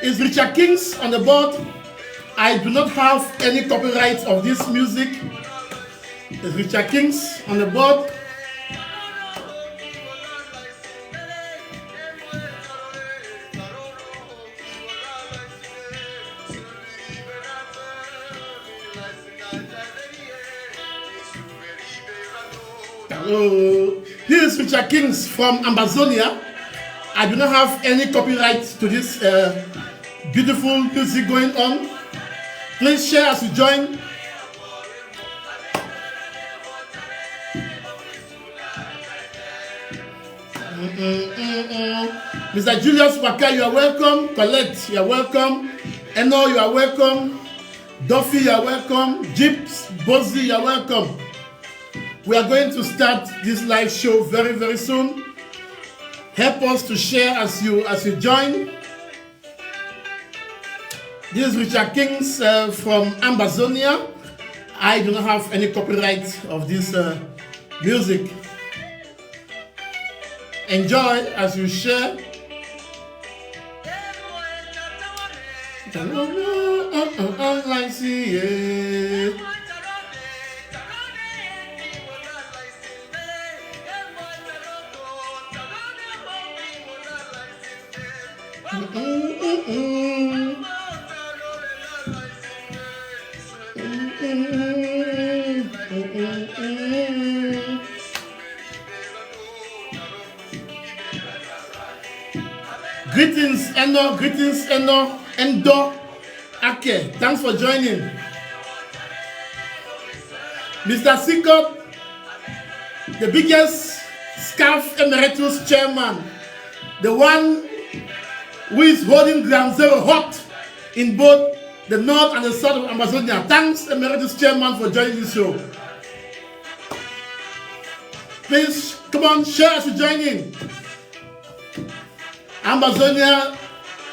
Is Richard Kings on the board. I do not have any copyright of this music. Is Richard Kings on the board. Hello. This is Richard Kings from Amazonia. I do not have any copyright to this beautiful music going on. Please share as you join. Mr. Julius Waka, you are welcome. Colette, you are welcome. Eno, you are welcome. Duffy, you are welcome. Jips, Bozy, you are welcome. We are going to start this live show very, very soon. Help us to share as you join. This is Richard Kings from Amazonia. I do not have any copyright of this music. Enjoy as you share. Greetings, Eno. Greetings, Eno. Endo. Okay, thanks for joining. Mr. Sikop, the biggest Scarf Emeritus chairman, the one who is holding Ground Zero hot in both the north and the south of Amazonia. Thanks, Emeritus Chairman, for joining this show. Please, come on, share as you join in. Amazonia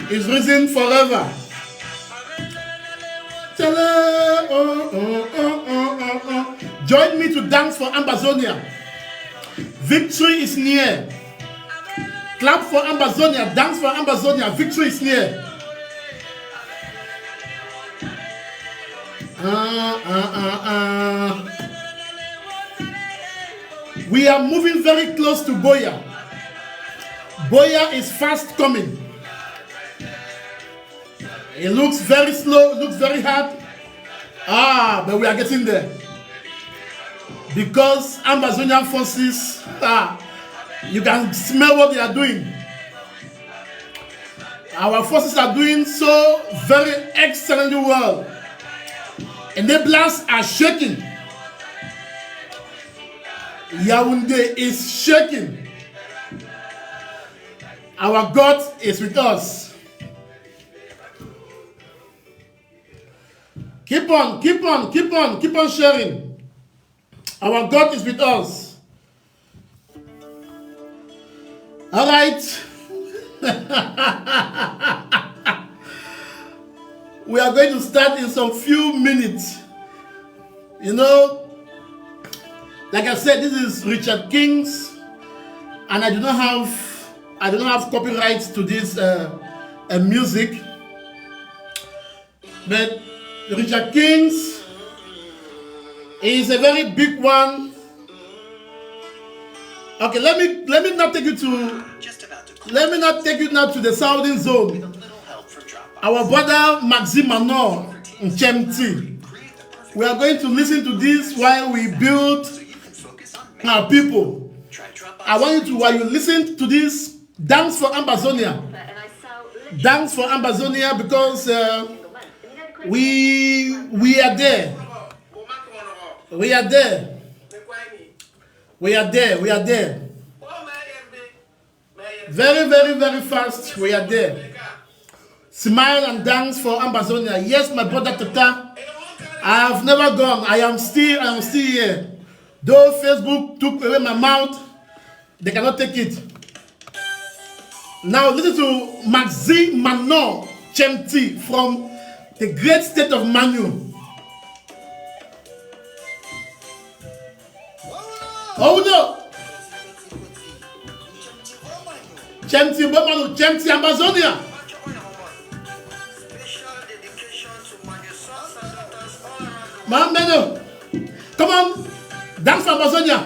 is risen forever. Join me to dance for Amazonia. Victory is near. Clap for Amazonia, dance for Amazonia. Victory is near. We are moving very close to Boya. Boya is fast coming. It looks very slow, looks very hard. But we are getting there. Because Amazonian forces, you can smell what they are doing. Our forces are doing so very excellently well. Enablers are shaking. Yaoundé is shaking. Our God is with us. Keep on sharing. Our God is with us. All right. We are going to start in some few minutes. You know, like I said, this is Richard King's, and I do not have copyrights to this music. But Richard King's is a very big one. Okay, let me not take you now to the southern zone. Our brother Maxime Manor in Chemti. We are going to listen to this while we build our people. I want you to, while you listen to this, dance for Amazonia. Dance for Amazonia, because we are there. We are there. We are there. We are there. Very, very, very fast. We are there. Smile and dance for Amazonia. Yes, my brother Tata. I have never gone. I am still here. Though Facebook took away my mouth, they cannot take it. Now listen to Maxime Manon Chemti from the great state of Manu. Oh no! Chemti Bomanu, Chemti Amazonia. Mameno, come on, dance for Amazonia.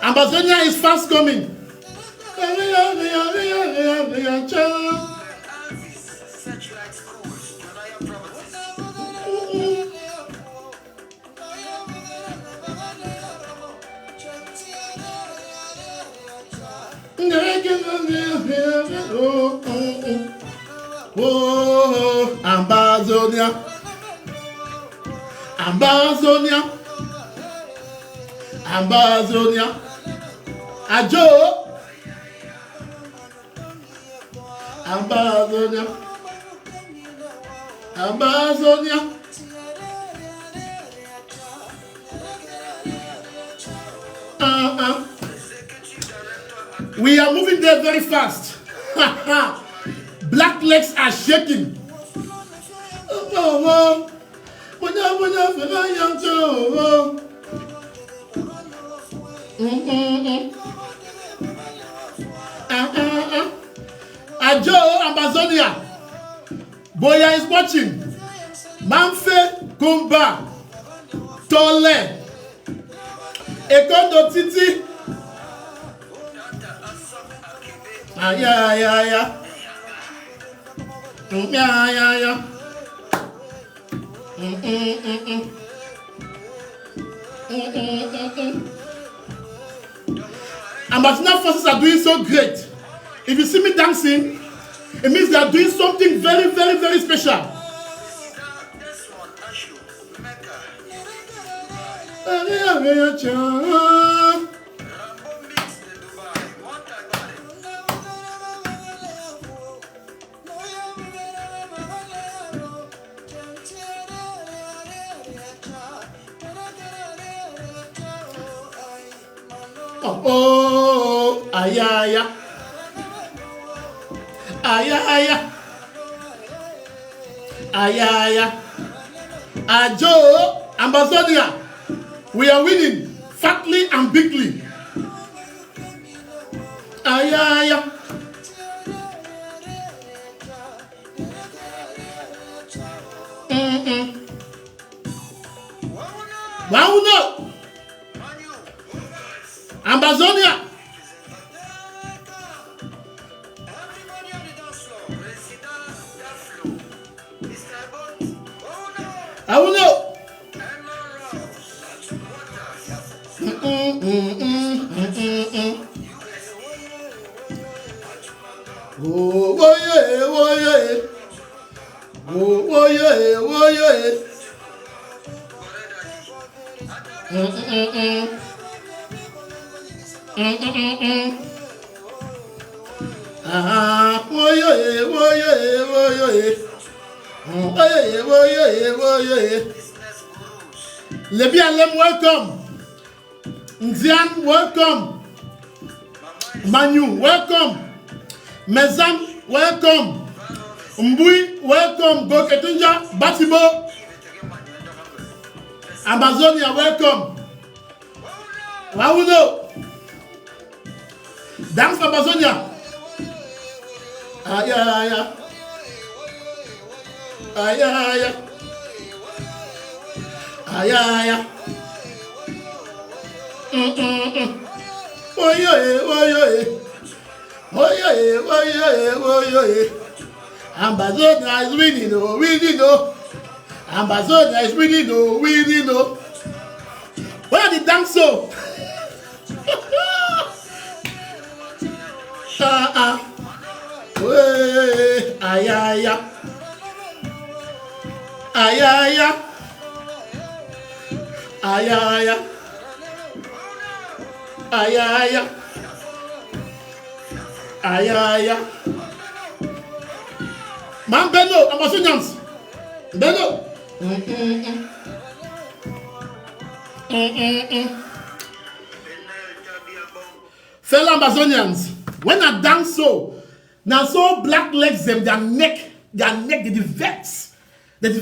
Amazonia is fast coming. Oh, Amazonia, Amazonia, Amazonia, Ajo, Amazonia, Amazonia. We are moving there very fast. Black legs are shaking. Ajo, Amazonia. Boya is watching. Manfe Kumba Tole Ekondo Titi. Yeah. Amazonia forces are doing so great. If you see me dancing, it means they are doing something very, very, very special. Oh, ayaya, ayaya, ayaya. Ajo, Amazonia, we are winning fatly and bigly. Ayaya. Wow, no. Amazonia. I will know. Oh yeah. Oh yeah. Lebialem, welcome. Nzian, welcome. Manu, welcome. Mezam, welcome. Mbui, welcome. Goketunja, Batibo. Amazonia, welcome. Wawuno. Dance for Amazonia. Aya. Amazonia is winning, Amazonia is winning, Where are the dance so? Ayaya. Man, Bello, Amazonians. Bello. Fellow Amazonians, when I dance so, now so blacklegs them, their neck, they vex. They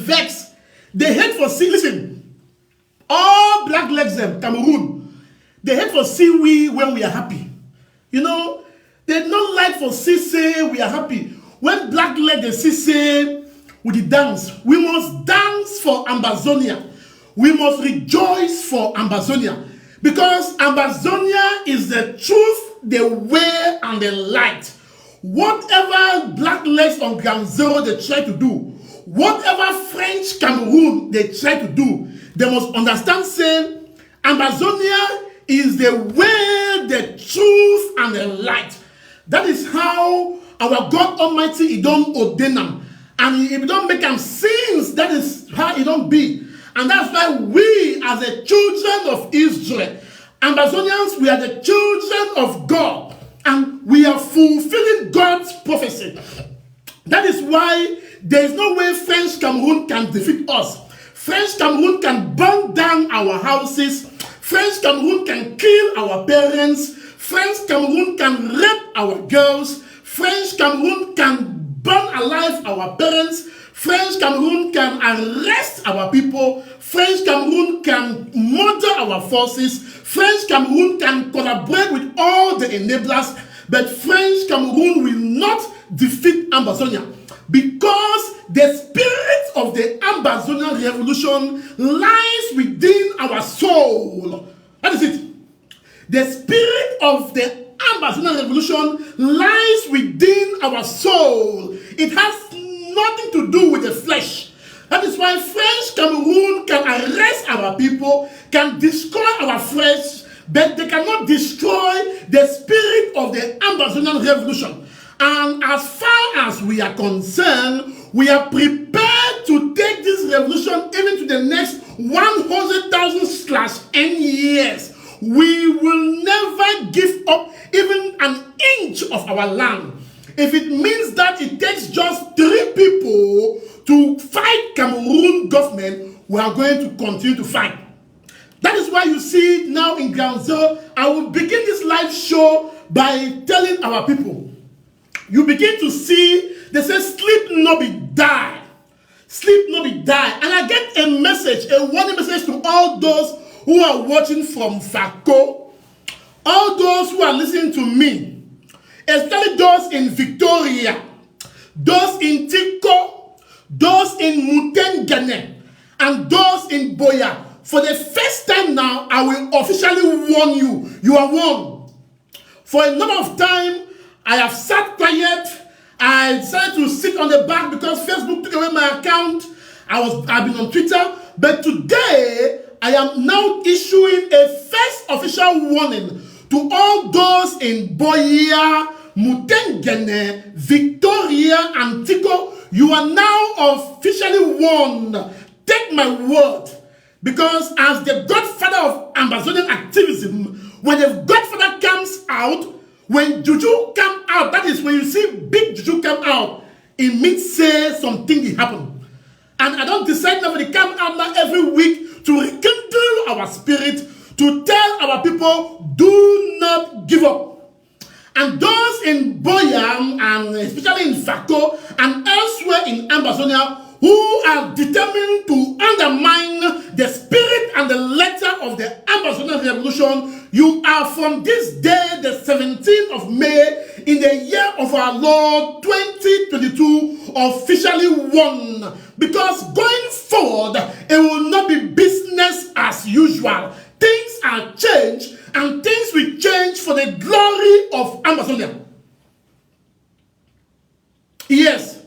hate for see, listen, all blacklegs them, Cameroon, they hate for see we when we are happy. You know, they don't like for see say we are happy. When blackleg they see say with the dance, we must dance for Amazonia. We must rejoice for Amazonia. Because Amazonia is the truth, the way, and the light. Whatever blacklegs on Ground Zero they try to do, whatever French Cameroon they try to do, they must understand, say, Amazonia is the way, the truth, and the light. That is how our God Almighty, He don't ordain them. And if He don't make them sins, that is how He don't be. And that's why we, as the children of Israel, Amazonians, we are the children of God. And we are fulfilling God's prophecy. That is why there is no way French Cameroon can defeat us. French Cameroon can burn down our houses. French Cameroon can kill our parents. French Cameroon can rape our girls. French Cameroon can burn alive our parents. French Cameroon can arrest our people. French Cameroon can murder our forces. French Cameroon can collaborate with all the enablers. But French Cameroon will not defeat Amazonia. Because the spirit of the Amazonian revolution lies within our soul. That is it. The spirit of the Amazonian revolution lies within our soul. It has nothing to do with the flesh. That is why French Cameroon can arrest our people, can destroy our flesh, but they cannot destroy the spirit of the Amazonian revolution. And as far as we are concerned, we are prepared to take this revolution even to the next 100,000/n years. We will never give up even an inch of our land. If it means that it takes just 3 people to fight Cameroon government, we are going to continue to fight. That is why you see now in Ground Zero, I will begin this live show by telling our people. You begin to see, they say, sleep no be die. Sleep no be die. And I get a message, a warning message to all those who are watching from Fako, all those who are listening to me, especially those in Victoria, those in Tiko, those in Mutengene, and those in Boya. For the first time now, I will officially warn you. You are warned. For a number of time, I have sat quiet. I decided to sit on the back because Facebook took away my account. I've been on Twitter. But today, I am now issuing a first official warning to all those in Boya, Mutengene, Victoria, and Tico. You are now officially warned. Take my word. Because as the godfather of Amazonian activism, when the godfather comes out, when juju come out, that is when you see big juju come out, it means say something will happen. And I don't decide now they come out now every week to rekindle our spirit, to tell our people, do not give up. And those in Boyam, and especially in Fako, and elsewhere in Amazonia, who are determined to undermine the spirit and the letter of the Amazonian Revolution, you are from this day, the 17th of May, in the year of our Lord 2022, officially won. Because going forward, it will not be business as usual. Things are changed, and things will change for the glory of Amazonia. Yes.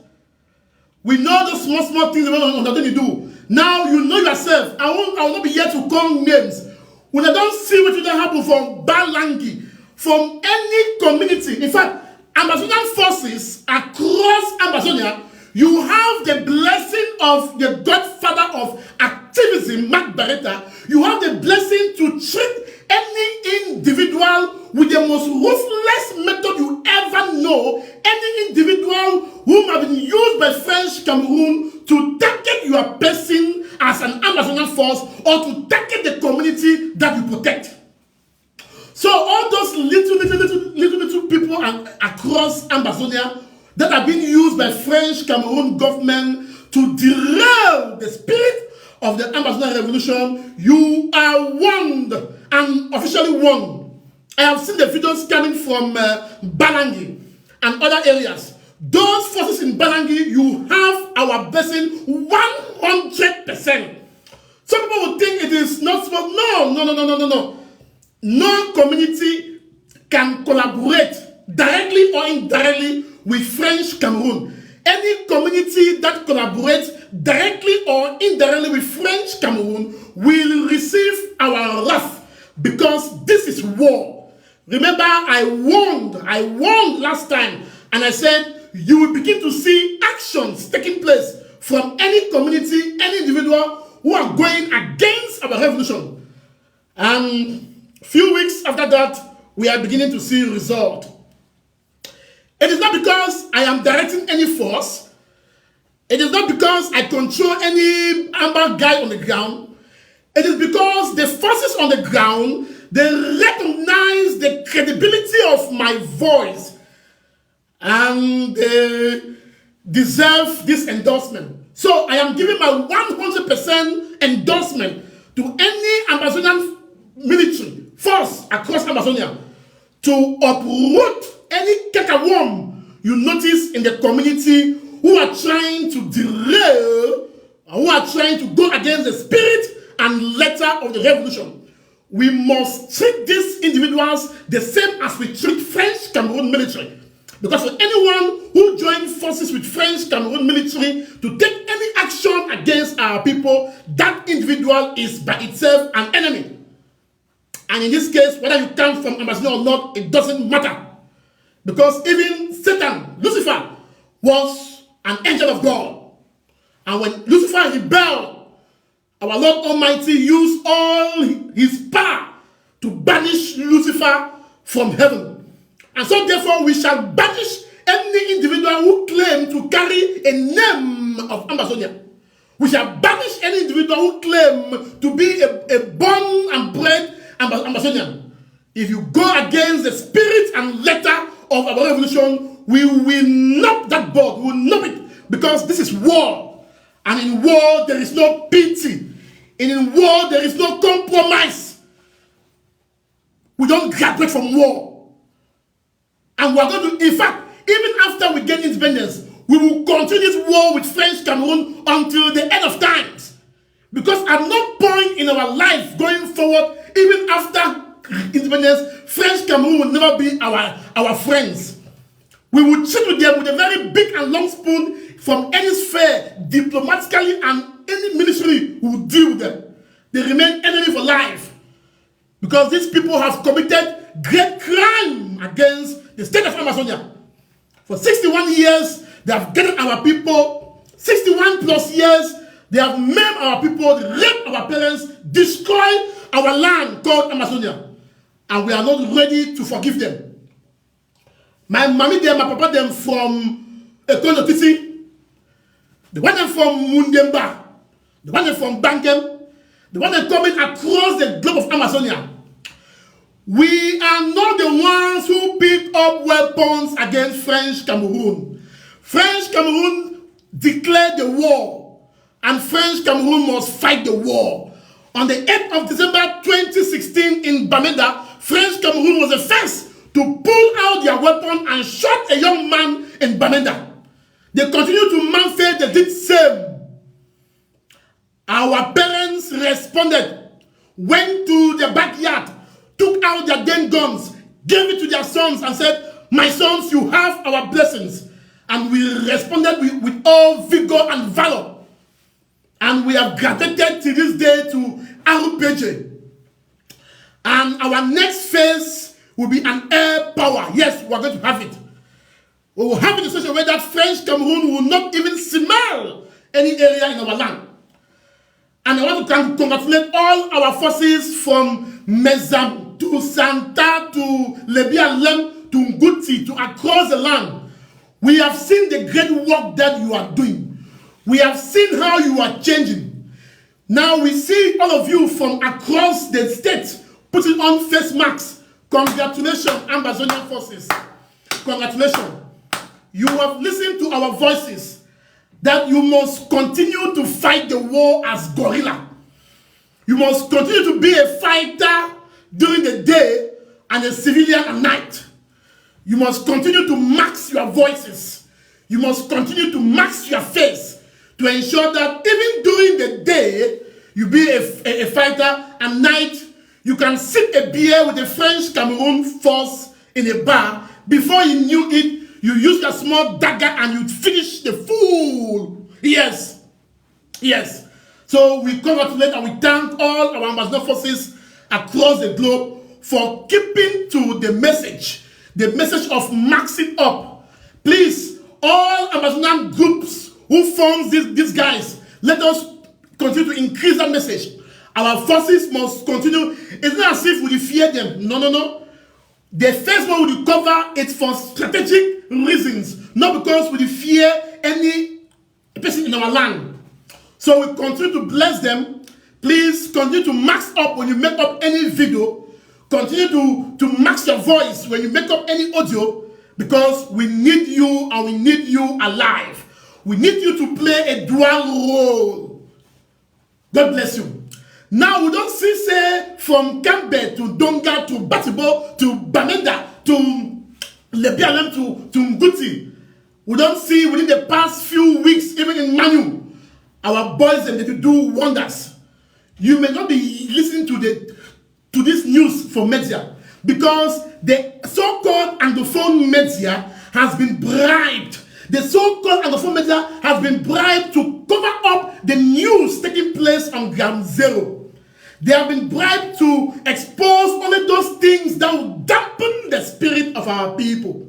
We know the small things about nothing you do. Now you know yourself. I will not be here to call names. When I don't see what will happen from Balangi, from any community. In fact, Amazonian forces across Amazonia, you have the blessing of the godfather of activism, Mark Barretta. You have the blessing to treat any individual with the most ruthless method you ever know. Any individual whom have been used by French Cameroon to target your person as an Amazonian force or to target the community that you protect. So all those little people across Amazonia that are being used by French Cameroon government to derail the spirit of the Amazonian Revolution, you are warned and officially won. I have seen the videos coming from Balangi and other areas. Those forces in Balangi, you have our blessing 100%. Some people would think it is not small. No. No community can collaborate directly or indirectly with French Cameroon. Any community that collaborates directly or indirectly with French Cameroon will receive our wrath, because this is war. Remember, I warned last time, and I said you will begin to see actions taking place from any community, any individual who are going against our revolution. And a few weeks after that, we are beginning to see result. It is not because I am directing any force. It is not because I control any amber guy on the ground. It is because the forces on the ground, they recognize the credibility of my voice, and they deserve this endorsement. So I am giving my 100% endorsement to any Amazonian military force across Amazonia to uproot any kakaworm you notice in the community who are trying to derail, who are trying to go against the spirit and letter of the revolution. We must treat these individuals the same as we treat French Cameroon military. Because for anyone who joins forces with French Cameroon military to take any action against our people, that individual is by itself an enemy. And in this case, whether you come from Amazonia or not, it doesn't matter. Because even Satan, Lucifer, was an angel of God. And when Lucifer rebelled, our Lord Almighty used all his power to banish Lucifer from heaven. And so therefore we shall banish any individual who claims to carry a name of Amazonia. We shall banish any individual who claims to be a born and bred Amazonian. If you go against the spirit and letter of our revolution, we will knock that board. We will knock it, because this is war. And in war, there is no pity. And in war, there is no compromise. We don't graduate from war. And we are going to, in fact, even after we get independence, we will continue this war with French Cameroon until the end of times. Because at no point in our life going forward, even after independence, French Cameroon will never be our friends. We will treat with them with a very big and long spoon from any sphere, diplomatically, and any military will deal with them. They remain enemy for life. Because these people have committed great crime against the state of Amazonia. For 61 years, they have gathered our people. 61 plus years, They have maimed our people, raped our parents, destroyed our land called Amazonia. And we are not ready to forgive them. My mommy them, my papa them from Ekonotisi. The one them from Mundemba. The one them from Bangem. The one them coming across the globe of Amazonia. We are not the ones who pick up weapons against French Cameroon. French Cameroon declared the war, and French Cameroon must fight the war. On the 8th of December 2016 in Bamenda, French Cameroon was the first to pull out their weapon and shot a young man in Bamenda. They continue to manifest, they did same. Our parents responded, went to the backyard, took out their then guns, gave it to their sons and said, my sons, you have our blessings. And we responded with all vigor and valor. And we have gravitated to this day to RPG. And our next phase will be an air power. Yes, we are going to have it. We will have it in such a way that French Cameroon will not even smell any area in our land. And I want to congratulate all our forces from Mezam to Santa to Lebialem to Nguti to across the land. We have seen the great work that you are doing. We have seen how you are changing. Now we see all of you from across the state putting on face masks. Congratulations, Amazonian forces. Congratulations. You have listened to our voices that you must continue to fight the war as gorilla. You must continue to be a fighter during the day and a civilian at night. You must continue to max your voices. You must continue to max your face to ensure that even during the day, you be a fighter, and night, you can sip a beer with the French Cameroon force in a bar. Before you knew it, you used a small dagger and you'd finish the fool. Yes. Yes. So we congratulate and we thank all our Amazonian forces across the globe for keeping to the message of maxing up. Please, all Amazonian groups who forms these guys, let us continue to increase that message. Our forces must continue. It's not as if we fear them. No, no, no. The first one will cover it for strategic reasons, not because we fear any person in our land. So we continue to bless them. Please continue to max up when you make up any video. Continue to max your voice when you make up any audio, because we need you and we need you alive. We need you to play a dual role. God bless you. Now we don't see, say, from Kambe to Donga to Batibo to Bamenda to Lebialem to Nguti. We don't see within the past few weeks, even in Manu, our boys and they do wonders. You may not be listening to this news from media, because the so-called Anglophone media has been bribed. The so-called Anglophone media has been bribed to cover up the news taking place on ground zero. They have been bribed to expose only those things that will dampen the spirit of our people.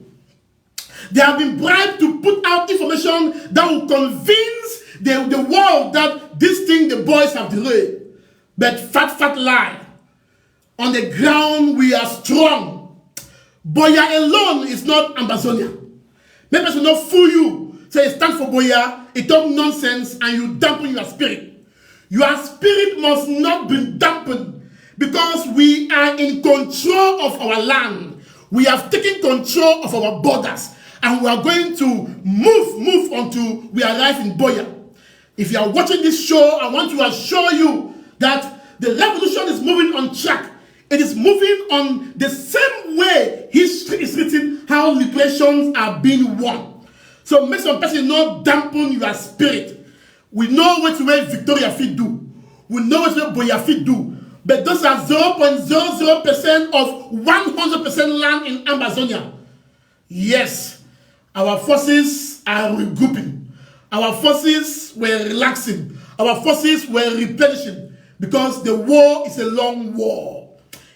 They have been bribed to put out information that will convince the world that this thing the boys have delayed. But fat lie. On the ground, we are strong. Boya alone is not Amazonia. Maybe will not fool you. Say it stands for Boya, it talk nonsense, and you dampen your spirit. Your spirit must not be dampened, because we are in control of our land. We have taken control of our borders, and we are going to move until we arrive in Boya. If you are watching this show, I want to assure you that the revolution is moving on track. It is moving on the same way history is written, how liberations are being won. So make some person not dampen your spirit. We know what Victoria Fit do. We know what Boya Fit do. But those are 0.00% of 100% land in Amazonia. Yes, our forces are regrouping. Our forces were relaxing. Our forces were replenishing, because the war is a long war.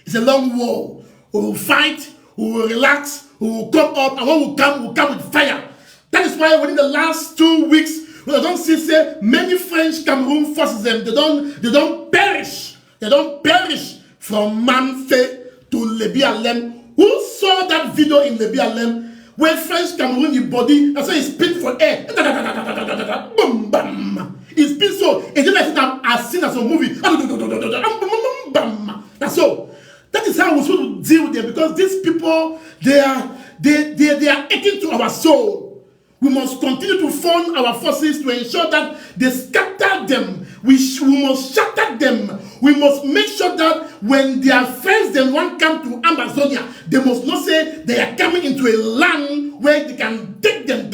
It's a long war. We will fight, we will relax, we will come up, and when we come with fire. That is why within the last 2 weeks, When they don't see, say, many French Cameroon forces them, they don't perish. They don't perish from Manfe to Lebialem. Who saw that video in Lebialem where French Cameroon in body, that's why he spin for air. Boom, bam. He spins so, it's just like I've seen as a movie. That's all. That is how we're supposed to deal with them, because these people, they are aching to our soul. We must continue to fund our forces to ensure that they scatter them. We must shatter them. We must make sure that when their friends then want come to Amazonia, they must not say they are coming into a land where they can take them,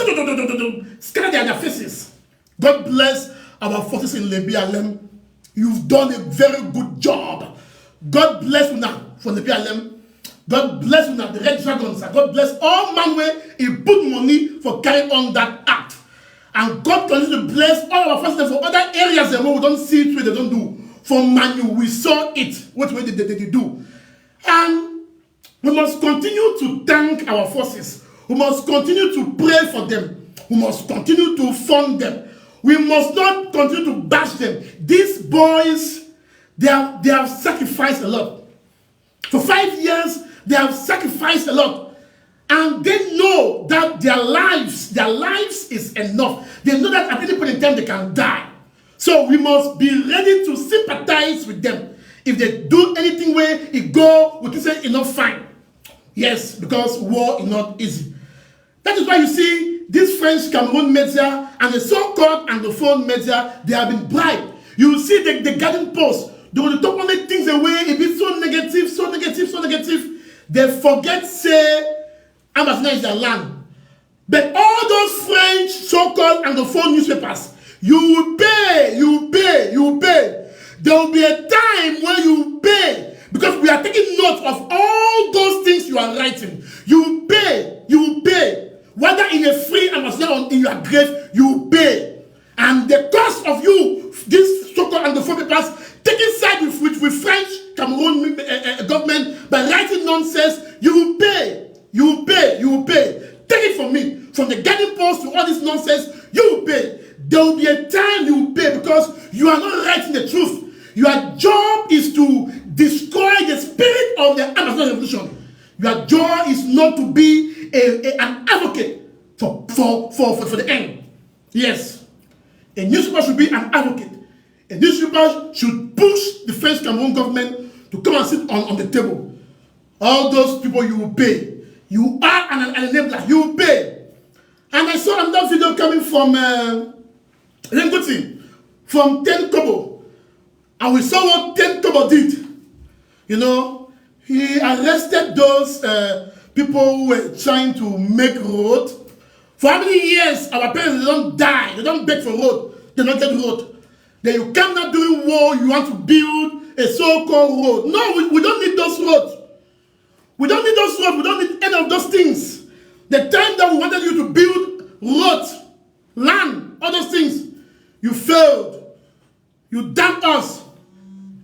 scatter their faces. God bless our forces in Lebialem. You've done a very good job. God bless you now for Lebialem. God bless you now, the Red Dragons. God bless all man where he put money for carrying on that act. And God continues to bless all our forces for other areas where we don't see it, where they don't do. For Manu, we saw it, what way they do. And we must continue to thank our forces. We must continue to pray for them. We must continue to fund them. We must not continue to bash them. These boys, they have sacrificed a lot. For 5 years, they have sacrificed a lot. And they know that their lives is enough. They know that at any point in time they can die. So we must be ready to sympathize with them. If they do anything where it go, we can say enough fine. Yes, because war is not easy. That is why you see this French Cameroon media and the so-called Anglophone media, they have been bribed. You will see the garden post. They will talk only things away, it be so negative, so negative, so negative. They forget, say, Amazonia is their land. But all those French so-called Anglophone newspapers, you will pay. There will be a time when you pay. Because we are taking note of all those things you are writing. You will pay. Whether in a free Amazonia or in your grave, you will pay. And the cost of you, these so-called Anglophone papers, taking side with French Cameroon government by writing nonsense, you will pay. Take it from me. From the garden post to all this nonsense, you will pay. There will be a time you will pay because you are not writing the truth. Your job is to destroy the spirit of the Amazon revolution. Your job is not to be an advocate for the end. Yes. A newspaper should be an advocate. A newspaper should push the French Cameroon government to come and sit on the table. All those people you will pay. You are an enabler. You will pay. And I saw another video coming from Renguti, from 10 Kobo. And we saw what 10 Kobo did. You know, he arrested those people who were trying to make road. For how many years our parents, they don't die. They don't beg for road. They don't get road. Then you come now during war, you want to build a so-called road. No, we don't need those roads. We don't need those roads. We don't need any of those things. The time that we wanted you to build roads, land, all those things, you failed. You damned us.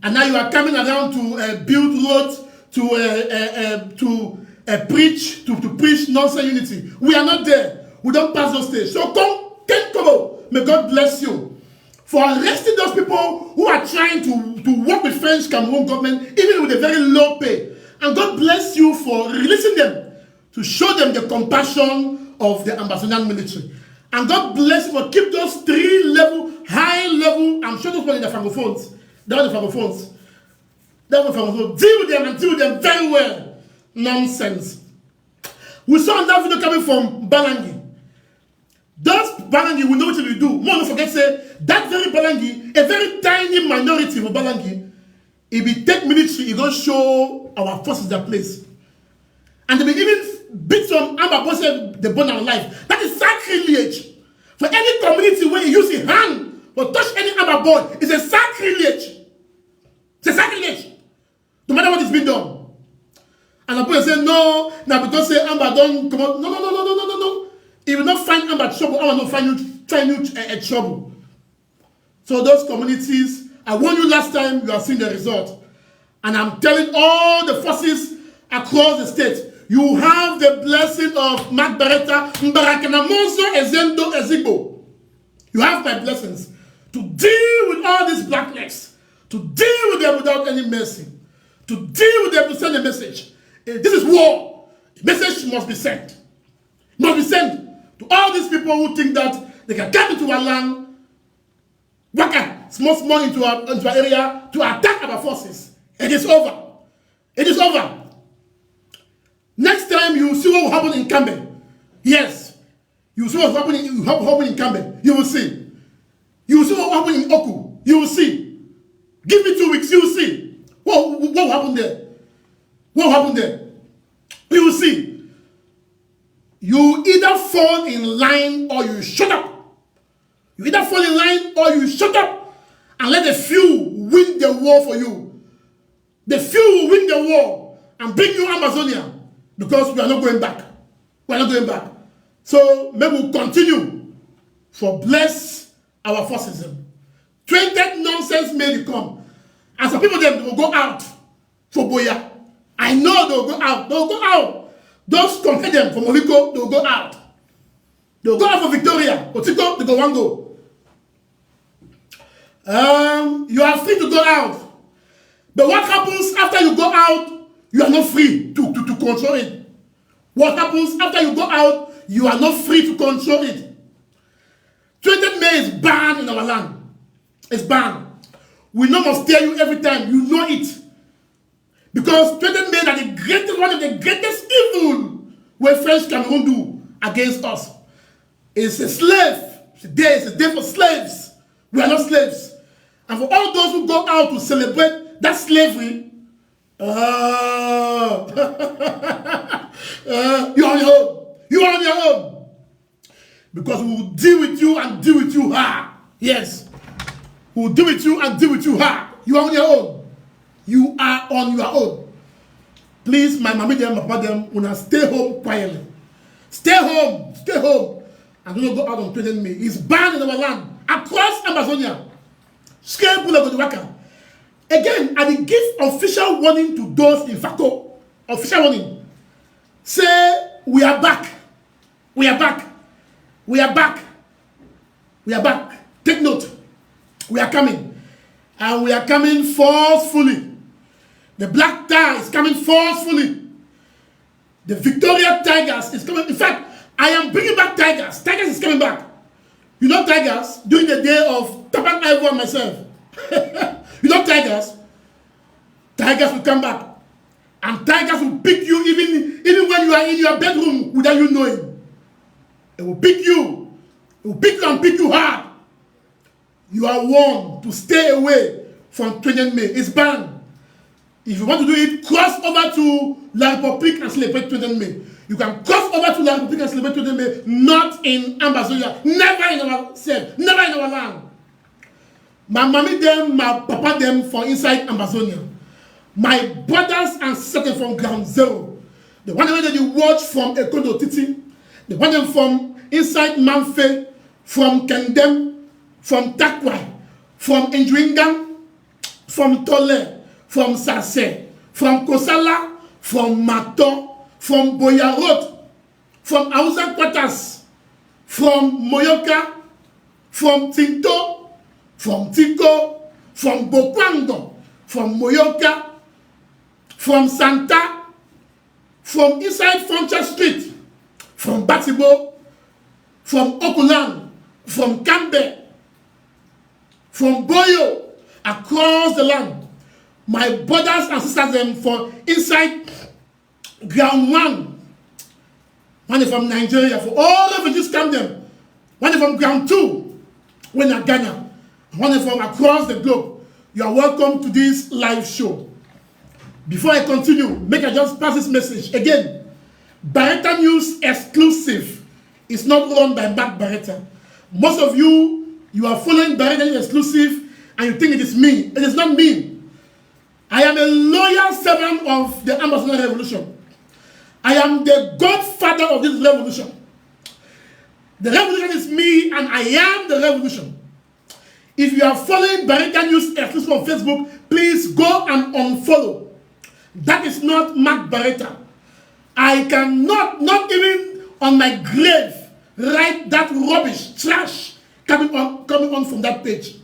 And now you are coming around to build roads, to preach nonsense unity. We are not there. We don't pass those stages. So come, may God bless you for arresting those people who are trying to work with French Cameroon government, even with a very low pay. And God bless you for releasing them to show them the compassion of the Amazonian military. And God bless you for keep those 3 level, high level, I'm sure those people in the francophones. They are the francophones. Deal with them and deal with them very well. Nonsense. We saw another video coming from Balangi. Those Balangi, we know what we do. More don't forget, say, that very Balangi, a very tiny minority of Balangi, if we take military, it will show our forces their place. And they will even beat some Amba boys, they burn our life. That is sacrilege. For any community where you use a hand or touch any Amba boy, it's a sacrilege. It's a sacrilege. No matter what is being done. And the boy say, no, now because say Amba don't come out. No. He will not find Amba trouble. Amba will not find you trouble. So those communities, I warned you last time, you have seen the result. And I'm telling all the forces across the state, you have the blessing of Mark Barretta, Mbarakana Monzo, Ezendo, Ezigbo. You have my blessings to deal with all these blacklegs, to deal with them without any mercy, to deal with them, to send a message. This is war. The message must be sent. It must be sent to all these people who think that they can come into our land, waka small into our area to attack our forces. It is over. It is over. Next time you see what will happen in Cambe. Yes. You will see what will happen in Cambe. You will see. You will see what will happen in Oku. You will see. Give me 2 weeks. You will see. What will happen there? What will happen there? You will see. You either fall in line or you shut up. You either fall in line or you shut up and let the few win the war for you. The few will win the war and bring you Amazonia because we are not going back. We are not going back. So maybe we'll continue for bless our forces. 20 nonsense may come. And some people them will go out for Boya. I know they will go out. They will go out. Those compare them from Moliko, they will go out. They will go out for Victoria. Otiko, they go one go. You are free to go out. But what happens after you go out? You are not free to control it. What happens after you go out? You are not free to control it. 20 May is banned in our land. It's banned. We know must tell you every time. You know it. Because 20 May are the greatest, one of the greatest evil where French Cameroon do against us. It's a slave. It's a day for slaves. We are not slaves. And for all those who go out to celebrate that slavery, you're on your own. You are on your own. Because we will deal with you and deal with you hard. Yes. We will deal with you and deal with you hard. You are on your own. You are on your own. Please, my mommy them, my papa them, when I stay home quietly. Stay home. Stay home. And do not go out on 20 May. It's banned in our land. Across Amazonia. Again, I will give official warning to those in Fako. Official warning. Say, we are back. We are back. We are back. We are back. Take note. We are coming. And we are coming forcefully. The Black Tiger is coming forcefully. The Victoria Tigers is coming. In fact, I am bringing back Tigers. Tigers is coming back. You know Tigers? During the day of Tapan Ivo and myself. You know Tigers? Tigers will come back. And Tigers will pick you even when you are in your bedroom without you knowing. It will pick you. It will pick you and pick you hard. You are warned to stay away from 20 May. It's banned. If you want to do it, cross over to La République and celebrate 20 May. You can cross over to La République and celebrate 20 May, not in Amazonia. Never in ourselves. Never in our land. My mommy them, my papa them for inside Amazonia. My brothers and sisters from ground zero. The one that you watch from Ekodo Titi. The one them from inside Manfe, from Kendem, from Takwai, from Indringan, from Tole, from Sase, from Kosala, from Mato, from Boyarot, from Ausa Kwatas, from Moyoka, from Tinto, from Tiko, from Bokwando, from Moyoka, from Santa, from inside Frontier Street, from Batibo, from Okulan, from Kambe, from Boyo, across the land. My brothers and sisters them from inside ground one from Nigeria, for all refugees come them. One from ground 2, when at Ghana. One from across the globe. You are welcome to this live show. Before I continue, make I just pass this message again. Barretta News exclusive is not run by Mark Barretta. Most of you are following Barretta News exclusive and you think it is me. It is not me. I am a loyal servant of the Amazonian Revolution. I am the godfather of this revolution. The revolution is me and I am the revolution. If you are following Barretta News exclusive on Facebook, please go and unfollow. That is not Mark Barretta. I cannot, not even on my grave, write that rubbish, trash coming on from that page.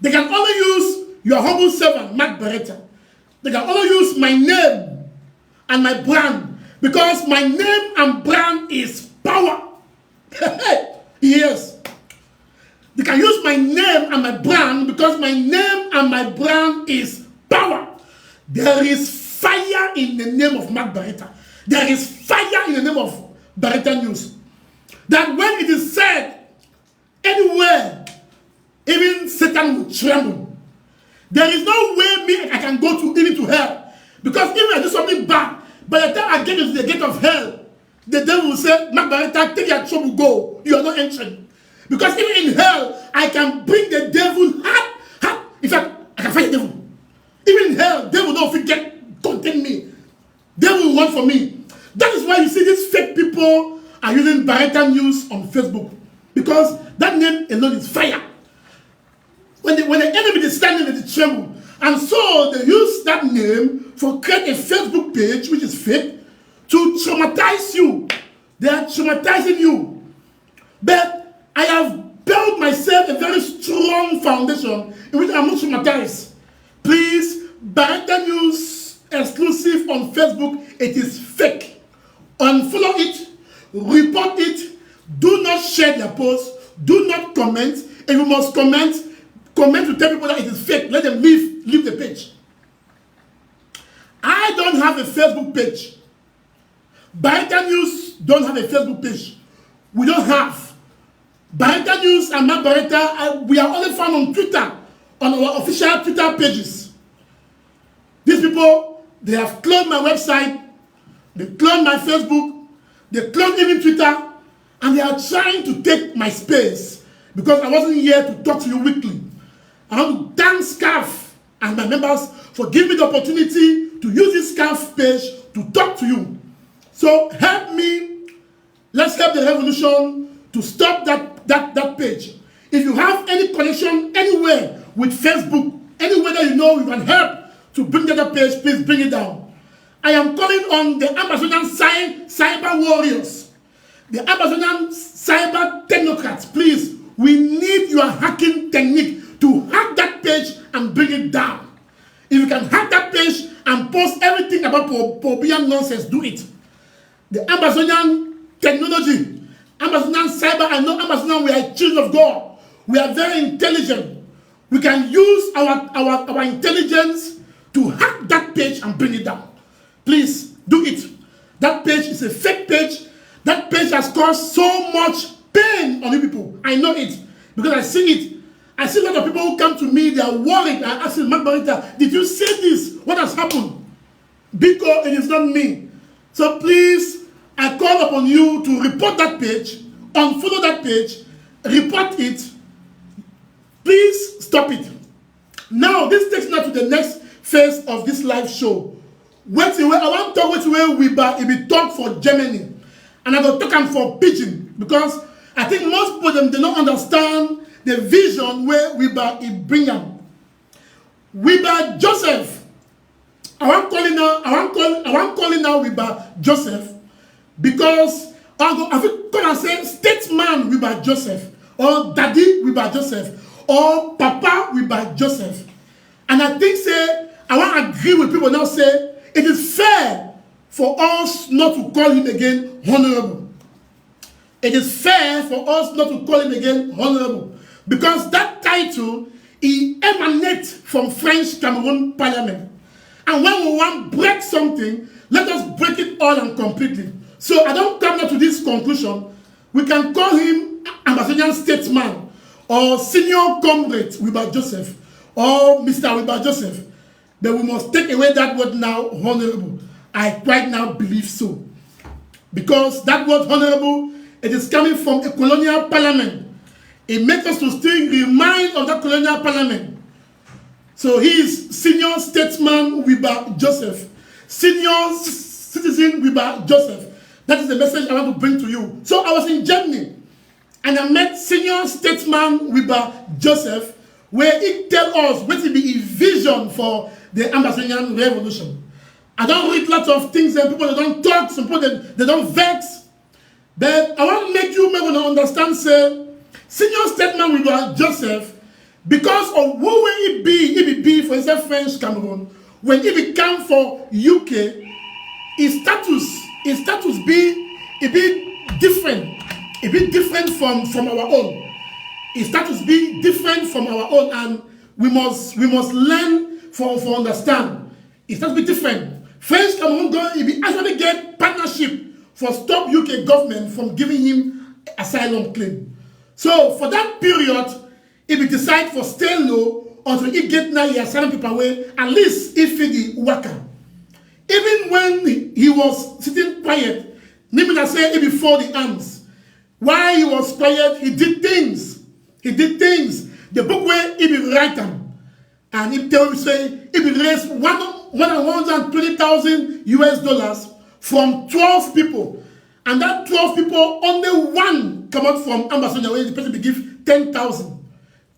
They can only use your humble servant, Mark Beretta. They can only use my name and my brand, because my name and brand is power. Yes. They can use my name and my brand because my name and my brand is power. There is fire in the name of Mark Beretta. There is fire in the name of Beretta News. That when it is said anywhere, even Satan will tremble. There is no way me I can go to even to hell. Because even if I do something bad, by the time I get into the gate of hell, the devil will say, Mark Beretta, take your trouble, go. You are not entering. Because even in hell, I can bring the devil hard. In fact, I can fight the devil. Even in hell, devil don't contain me. Devil will run for me. That is why you see these fake people are using Beretta News on Facebook. Because that name alone is fire. When the enemy is standing, they tremble. And so they use that name for create a Facebook page, which is fake, to traumatize you. They are traumatizing you. But I have built myself a very strong foundation in which I'm not traumatized. Please, Beretta News exclusive on Facebook, it is fake. Unfollow it, report it, do not share their posts, do not comment. If you must comment to tell people that it is fake. Let them leave the page. I don't have a Facebook page. Beretta News don't have a Facebook page. We don't have. Beretta News and Mark Beretta, we are only found on Twitter, on our official Twitter pages. These people, they have cloned my website, they cloned my Facebook, they cloned even Twitter, and they are trying to take my space because I wasn't here to talk to you weekly. I want to thank Scarf and my members for giving me the opportunity to use this Scarf page to talk to you. So help me, let's help the revolution to stop that page. If you have any connection anywhere with Facebook, anywhere that you know you can help to bring that page, please bring it down. I am calling on the Amazonian cyber warriors, the Amazonian cyber technocrats. Please, we need your hacking technique to hack that page and bring it down. If you can hack that page and post everything about Pobian nonsense, do it. The Amazonian technology, Amazonian cyber, I know Amazonian, we are children of God. We are very intelligent. We can use our intelligence to hack that page and bring it down. Please, do it. That page is a fake page. That page has caused so much pain on you people. I know it because I see it. I see a lot of people who come to me, they are worried. I ask them, Mark Beretta, did you see this? What has happened? Because it is not me. So please, I call upon you to report that page, unfollow that page, report it. Please stop it. Now, this takes me to the next phase of this live show. I want to talk with Wirba. It will talk for Germany. And I will talk for Pidgin. Because I think most people them, they don't understand the vision where Wirba is bringing. Wirba Joseph. I want calling now Wirba Joseph. Because I think I say statesman Wirba Joseph. Or daddy Wirba Joseph. Or papa Wirba Joseph. And I think say, I want to agree with people now say, it is fair for us not to call him again honorable. It is fair for us not to call him again honorable. Because that title, he emanates from French Cameroon Parliament. And when we want to break something, let us break it all and completely. So I don't come now to this conclusion. We can call him Amazonian statesman or senior comrade Wirba Joseph or Mr. Wirba Joseph. But we must take away that word now, honorable. I right now believe so. Because that word honorable, it is coming from a colonial parliament. It makes us to still remind of that colonial parliament. So he is senior statesman Wirba Joseph. Senior citizen Wirba Joseph. That is the message I want to bring to you. So I was in Germany and I met senior statesman Wirba Joseph, where he tell us what will be a vision for the Amazonian revolution. I don't read lots of things and people they don't talk, some people they don't vex. But I want to make you maybe understand, say, Senior statement with Joseph, because of who he be for himself French Cameroon, when he become for UK, his status be a bit different. A bit different from our own. His status be different from our own, and we must learn for understand. His status be different. French Cameroon he actually get partnership for stop UK government from giving him asylum claim. So for that period, he be decide for stay low until he get now the asylum paper away, at least if he worker. Even when he was sitting quiet, Nimina say he before the arms. While he was quiet, he did things. He did things. The book where he be write them. And he tell me say he be raised $120,000 US from 12 people. And that 12 people, only one come out from ambassador where the person be give 10,000.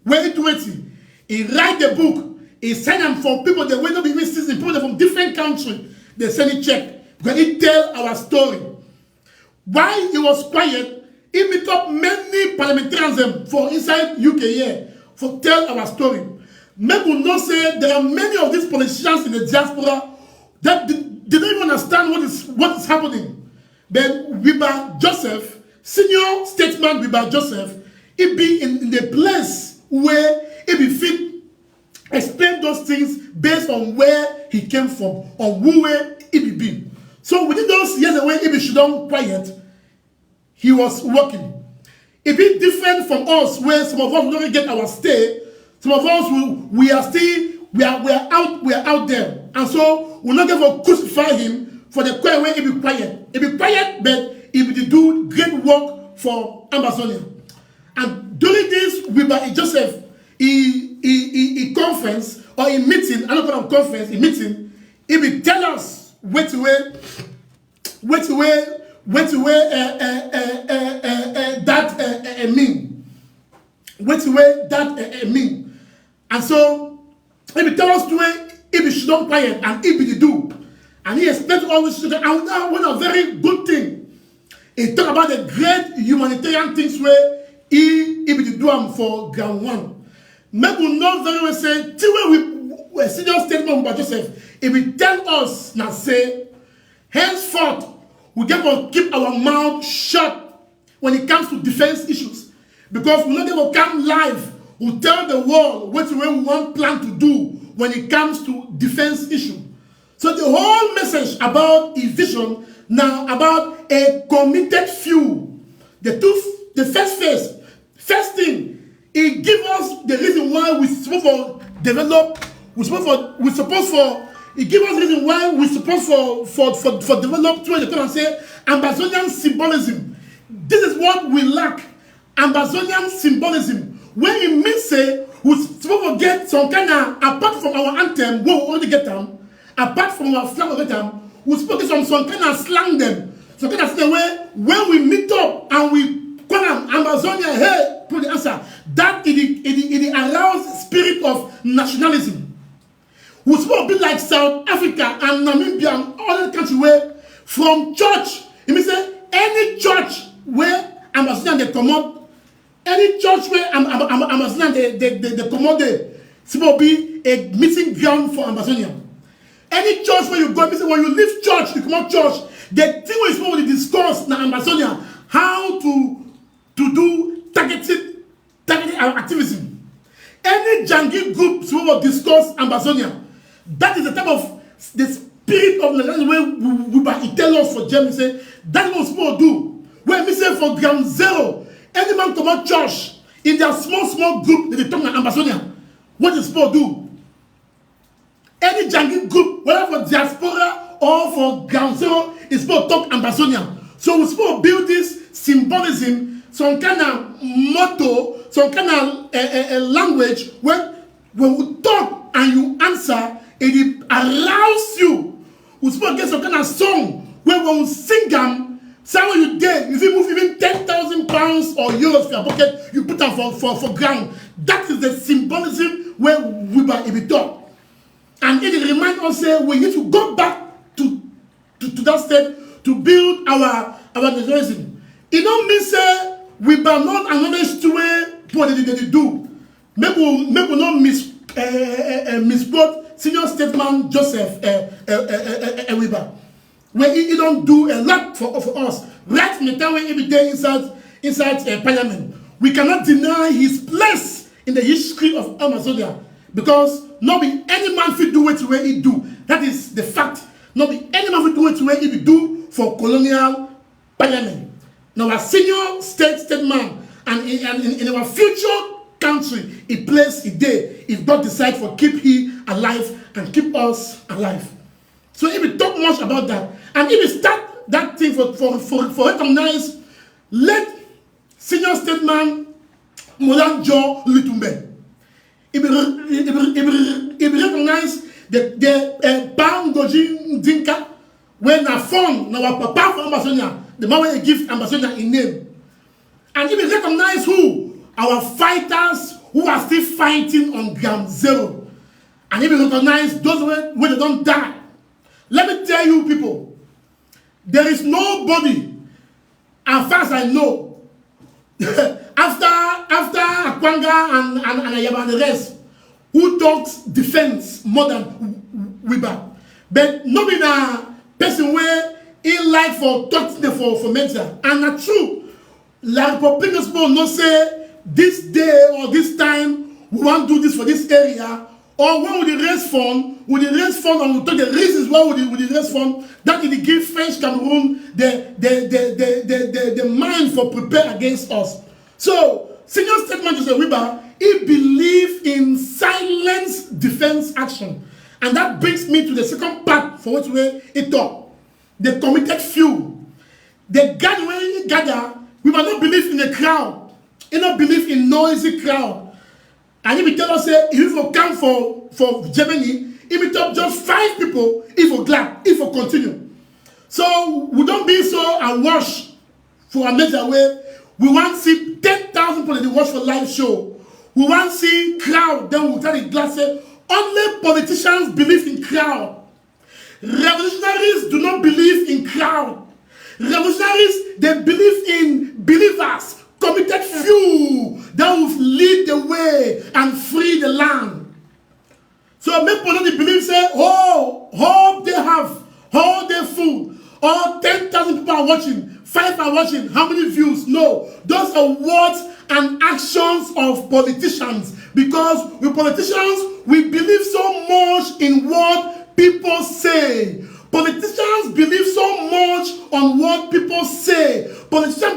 Where it waiting. He write the book. He send them for people that will not be even citizens, people from different countries. They send it check. Because he tell our story. While he was quiet, he meet up many parliamentarians for inside UK here for tell our story. Make we know say there are many of these politicians in the diaspora that they don't even understand what is happening. Then Wirba Joseph, senior statesman Wirba Joseph, he be in the place where he be fit explain those things based on where he came from, on who way he be. So within those years away, he be should down quiet, he was working. It be different from us, where some of us don't get our stay. Some of us we are out there, and so we're not going to crucify him for the quiet way. He be quiet. He be quiet, but he will do great work for Amazonia. And during this, Wirba Joseph, he conference or a meeting, I don't call it conference, a meeting, he will tell us where to wear that mean. What to wear that mean. And so he will tell us to where he be should not quiet and he be the do. And he expects always to do. And that was a very good thing. He talk about the great humanitarian things where he be the do for ground one. Maybe we not very well say, till we a senior statement by Joseph, he will tell us now say, henceforth, we get to keep our mouth shut when it comes to defense issues. Because we're not going to come live, we'll tell the world what we want plan to do when it comes to defense issue. So the whole message about his vision now about a committed few. The first thing, it gives us the reason why we're supposed to develop, it gives us the reason why we're supposed for develop through the and say Amazonian symbolism. This is what we lack. Amazonian symbolism. When it means say we're supposed to get some kind of, apart from our anthem, we already get them, apart from our flag of them, we're supposed to get some kind of slang them. Some kind of slang where when we meet up and we call them Amazonia, hey, put the answer. That it allows spirit of nationalism. We're supposed to be like South Africa and Namibia and other countries where from church, it means say any church where Amazonian they come out, any church where Amazonian they come out, it's supposed to be a meeting ground for Amazonia. Any church where you go, when you leave church, you come out church, the thing we're supposed to discuss now Amazonia, how to do targeted activism. Any jungle group supposed to discuss Amazonia. That is the type of the spirit of the land where we tell us for Germany say that's what we're supposed to do. When we say for ground zero, any man come out church in their small group that they talk about Amazonia, what is supposed to do? Any jungle group, whether for diaspora or for ground zero, is supposed to talk Amazonia. So we're supposed to build this symbolism, some kind of motto, some kind of language where when we talk and you answer, it allows you. We're supposed to get some kind of song where when we sing them, someone you did, if you move even 10,000 pounds or euros for your pocket, you put them for ground. That is the symbolism where we be taught. And it reminds us that we need to go back to that state to build our nationalism. It don't mean say we will not acknowledge the way what they do. Maybe we not misquote senior statesman Joseph Wirba, where he don't do a lot for us. Right from the time when he be there inside Parliament, we cannot deny his place in the history of Amazonia, because not be any man fit do it the way he do. That is the fact. Not be any man fit do it the way he do for colonial Parliament. Now, a senior statesman, and in our future country, he plays a day if God decide for keep he alive and keep us alive. So if we talk much about that, and if we start that thing for recognize, let senior statesman Molan Joe Lutumbe. If we recognize the Bang Gojin Dinka, when a phone, now papa for Amazonia, the man will give Amazonia in name. And if we recognize who? Our fighters who are still fighting on ground zero. And if we recognize those when they don't die. Let me tell you people, there is nobody, as far as I know, after Akwanga and Ayaba and the rest, who talks defense more than Wirba. But nobody na person where he like for talking for mental. And that's true. Like Republicans will not say this day or this time we want to do this for this area, or when we raise fund, and we talk the reasons why we raise fund, that it give French Cameroon the mind for prepare against us. So senior statement Joseph Wirba, he believe in silence defense action. And that brings me to the second part for which we talk. The committed few. The gather, we must not believe in a crowd. We not believe in noisy crowd. And if we tell us, if we come for Germany, if we talk just 5 people, if we glad, if we continue. So we don't be so awash for a major way. We want to see 10,000 people that watch for live show. We want to see crowd, then we'll tell the glass say, only politicians believe in crowd. Revolutionaries do not believe in crowd. Revolutionaries, they believe in believers, committed few that will lead the way and free the land. So make people believe, say, oh, all they have, all their food, all 10,000 people are watching, 5 are watching, how many views? No. Those are words and actions of politicians. Because with politicians, we believe so much in what people say. Politicians believe so much on what people say. Politicians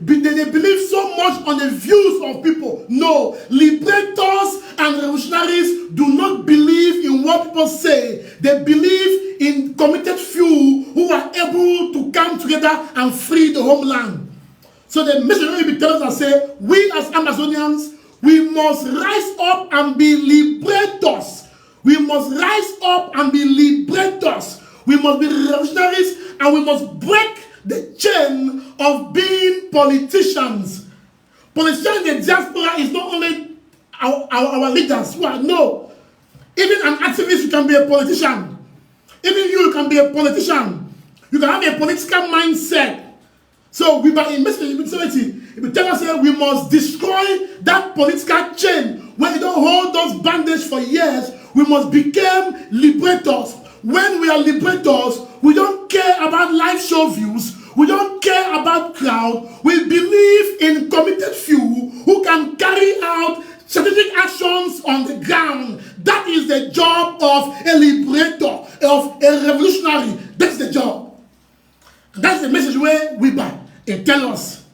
they believe so much on the views of people. No, liberators and revolutionaries do not believe in what people say. They believe in committed few who are able to come together and free the homeland. So the message will be telling us and say, we as Amazonians, we must rise up and be liberators. We must rise up and be liberators. We must be revolutionaries, and we must break the chain of being politicians. Politicians in the diaspora is not only our leaders who are, no. Even an activist, you can be a politician. Even you can be a politician. You can have a political mindset. So we by investing, if we tell us that we must destroy that political chain where you don't hold those bandages for years, we must become liberators. When we are liberators, we don't care about live show views. We don't care about crowd. We believe in committed few who can carry out strategic actions on the ground. That is the job of a liberator, of a revolutionary. That's the job. That's the message where we buy. It tells us.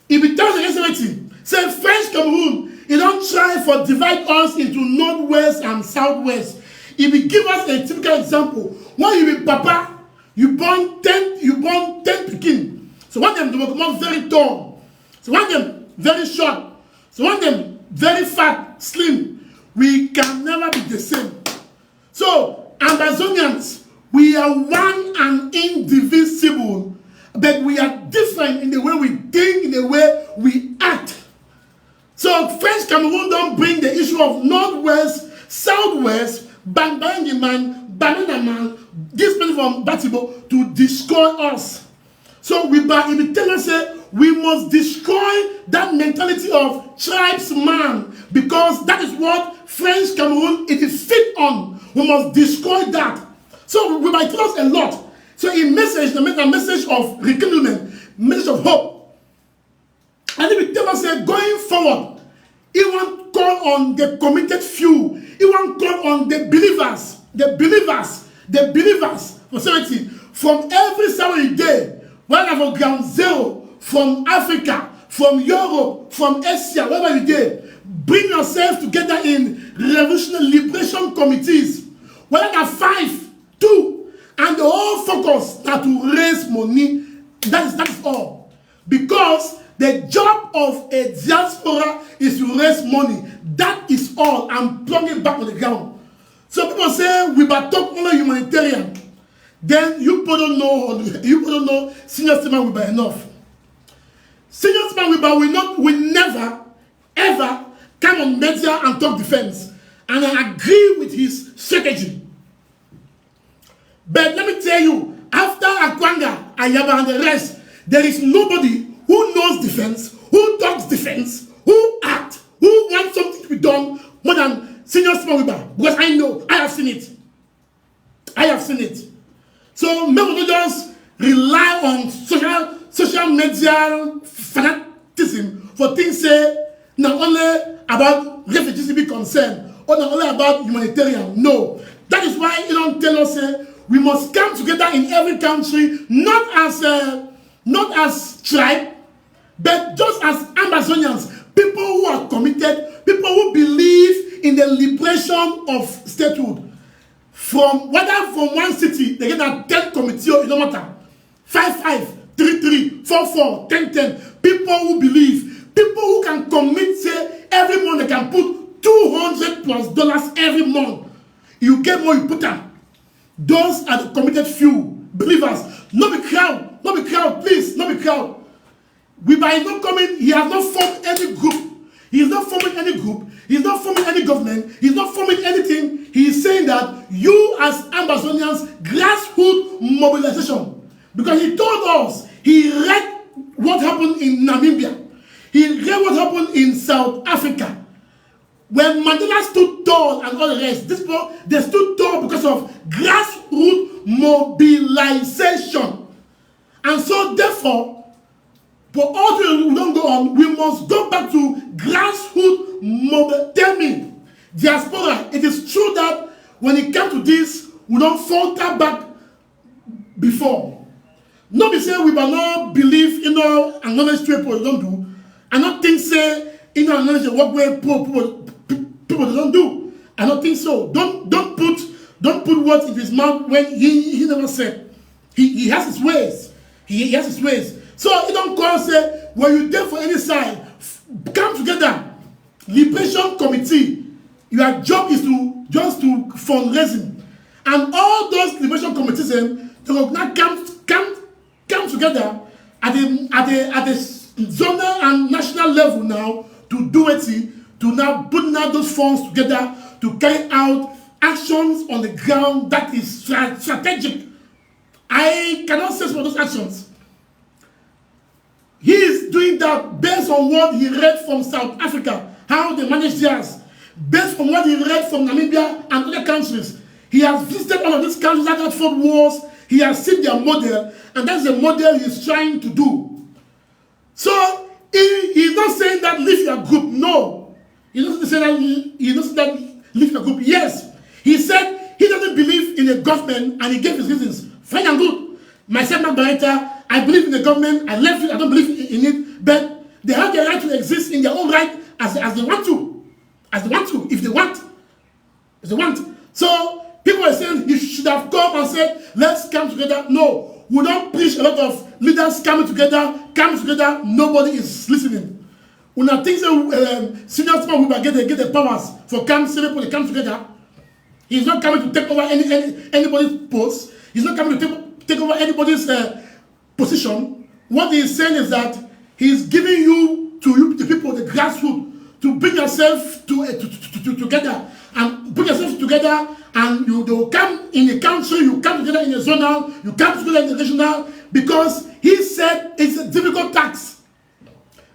If it tells us anything, say French Cameroon, it don't try for divide us into northwest and southwest. If we give us a typical example, when you be papa, you born 10 pikin. So one of them will come very tall. So one of them very short. So one of them very fat, slim. We can never be the same. So Amazonians, we are one and indivisible, but we are different in the way we think, in the way we act. So French Cameroon don't bring the issue of northwest, southwest, Banbangi man, Banana man, this people from Batibo to destroy us. So we tell us we must destroy that mentality of tribesman, because that is what French Cameroon it is fit on. We must destroy that. So we might tell us a lot. So a message of rekindlement, message of hope. And then we tell us going forward, he won't call on the committed few. He won't call on the believers, for 70, from every Saturday day, wherever from ground zero, from Africa, from Europe, from Asia, wherever you did, bring yourself together in revolutionary liberation committees, whether 5, 2, and the whole focus are to raise money. That is all. Because the job of a diaspora is to raise money. That is all. I'm plugging back on the ground. So people say we but talk only humanitarian. Then you people don't know senior statement Wirba enough. Senior statement Wirba will never ever come on media and talk defense. And I agree with his strategy. But let me tell you, after Akwanga, Ayaba, and the rest, there is nobody who knows defense, who talks defense, who acts, who wants something to be done more than senior Wirba. Because I know, I have seen it. I have seen it. So maybe just rely on social media fanaticism for things not only about refugees to be concerned, or not only about humanitarian. No. That is why you don't tell us we must come together in every country, not as tribe, but just as Amazonians, people who are committed, people who believe in the liberation of statehood. Whether from one city, they get a 10 committee, it don't matter. 5-5, 3-3, 4-4, 10-10. People who believe, people who can commit, every month they can put $200+ every month. You get more, you put them. Those are the committed few believers. Not be crowd, please, not be crowd. Wirba is not coming, he has not formed any group. He is not forming any group. He is not forming any government. He is not forming anything. He is saying that you as Amazonians, grassroots mobilization. Because he told us, he read what happened in Namibia. He read what happened in South Africa. When Mandela stood tall and all the rest, these people, they stood tall because of grassroots mobilization. And so therefore, for all the we don't go on, we must go back to grassroots mobilization. Tell me, diaspora, it is true that when it comes to this, we don't falter back before. Not be saying we will not believe in our acknowledge people don't do, and not think say in our acknowledge what way people don't do. I don't think so. Don't put words in his mouth when he never said. He has his ways. He has his ways. So you don't call say when you there for any side, come together. Liberation committee. Your job is to fundraising, and all those liberation committees they will not come together at the zonal and national level now to do it, to now put those funds together to carry out actions on the ground that is strategic. I cannot say for those actions. He is doing that based on what he read from South Africa, how they manage theirs, based on what he read from Namibia and other countries. He has visited all of these countries that have fought wars. He has seen their model, and that's the model he's trying to do. So he's not saying that leave your group. No. He doesn't say that leave your group. Yes. He said he doesn't believe in a government, and he gave his reasons. Fine and good. Myself, Barretta, I believe in the government. I left it. I don't believe in it. But they have the right to exist in their own right as they want to. As they want to. If they want. If they want. So people are saying you should have come and said, let's come together. No. We don't preach a lot of leaders coming together. Nobody is listening. When I think senior people will get the powers for people to come together. He's not coming to take over anybody's post. He's not coming to take over anybody's position. What he's saying is that he's giving the people, the grassroots, to bring yourself together and put yourself together, and they will come in a country, you come together in a zonal, you come together in a regional, because he said it's a difficult task.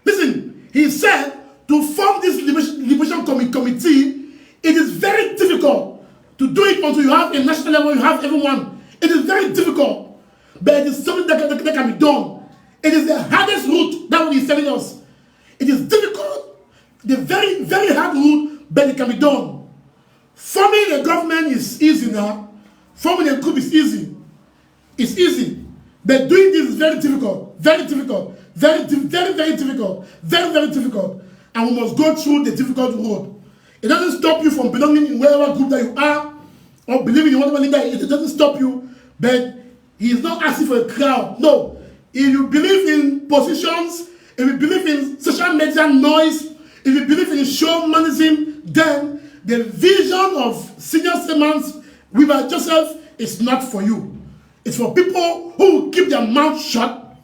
Listen, he said to form this liberation committee, it is very difficult to do it until you have a national level, you have everyone. It is very difficult, but it is something that can be done. It is the hardest route, that's what he's telling us. It is difficult, the very, very hard route, but it can be done. Forming a government is easy now. Forming a group is easy. It's easy. But doing this is very difficult. Very difficult. Very difficult. Very difficult. And we must go through the difficult road. It doesn't stop you from belonging in whatever group that you are or believing in whatever leader. It doesn't stop you. But he is not asking for a crowd. No. If you believe in positions, if you believe in social media noise, if you believe in showmanism, then the vision of senior sermons, Wirba Joseph, is not for you. It's for people who will keep their mouth shut.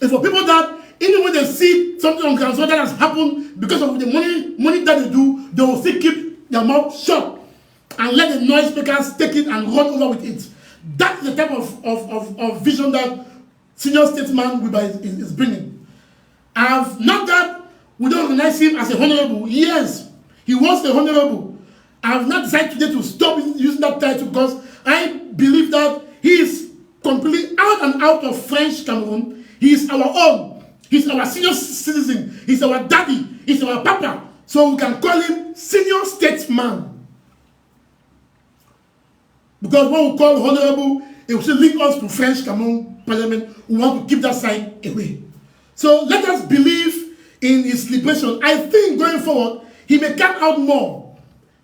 It's for people that, even when they see something on ground that has happened because of the money that they do, they will still keep their mouth shut and let the noise makers take it and run over with it. That's the type of vision that senior statesman Wirba is bringing. Not that we don't recognize him as a honorable. Yes, he was a honorable. I have not decided today to stop using that title because I believe that he is completely out and out of French Cameroon. He is our own. He's our senior citizen. He's our daddy. He's our papa. So we can call him senior statesman. Because when we call honorable, it will link us to French Cameroon Parliament. We want to keep that side away. So let us believe in his liberation. I think going forward, he may come out more.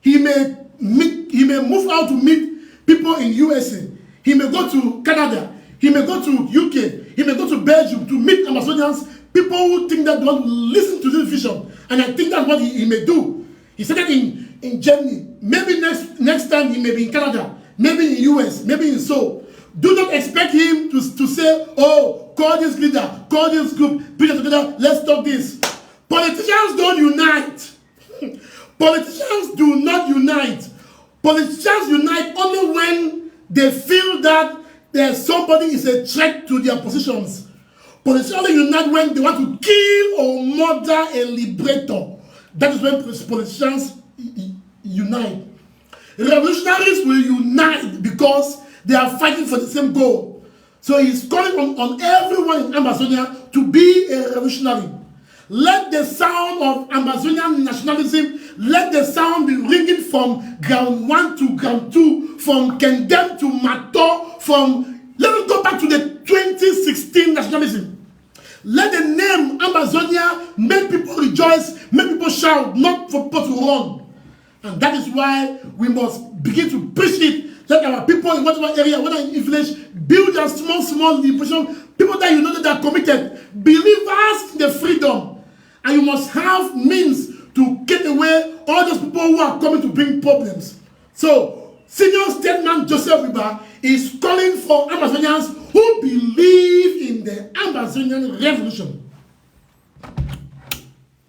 He may move out to meet people in USA. He may go to Canada. He may go to UK. He may go to Belgium to meet Amazonians, people who think that they want to listen to this vision. And I think that's what he may do. He said it in Germany. Maybe next time he may be in Canada. Maybe in US. Maybe in Seoul. Do not expect him to say, oh, call this leader, call this group, put it together, let's talk this. Politicians don't unite. Politicians do not unite. Politicians unite only when they feel that there's somebody is a threat to their positions. Politicians only unite when they want to kill or murder a liberator. That is when politicians unite. Revolutionaries will unite because they are fighting for the same goal. So he's calling on everyone in Amazonia to be a revolutionary. Let the sound of Amazonian nationalism, let the sound be ringing from ground 1 to ground 2, from Kendem to Mato, let us go back to the 2016 nationalism. Let the name Amazonia make people rejoice, make people shout, not for people to run. And that is why we must begin to preach it. Let our people in whatever area, whether in village, build their small liberation. People that you know that they are committed. Believers in the freedom. And you must have means to get away all those people who are coming to bring problems. So, senior statesman Joseph Wirba is calling for Amazonians who believe in the Amazonian revolution.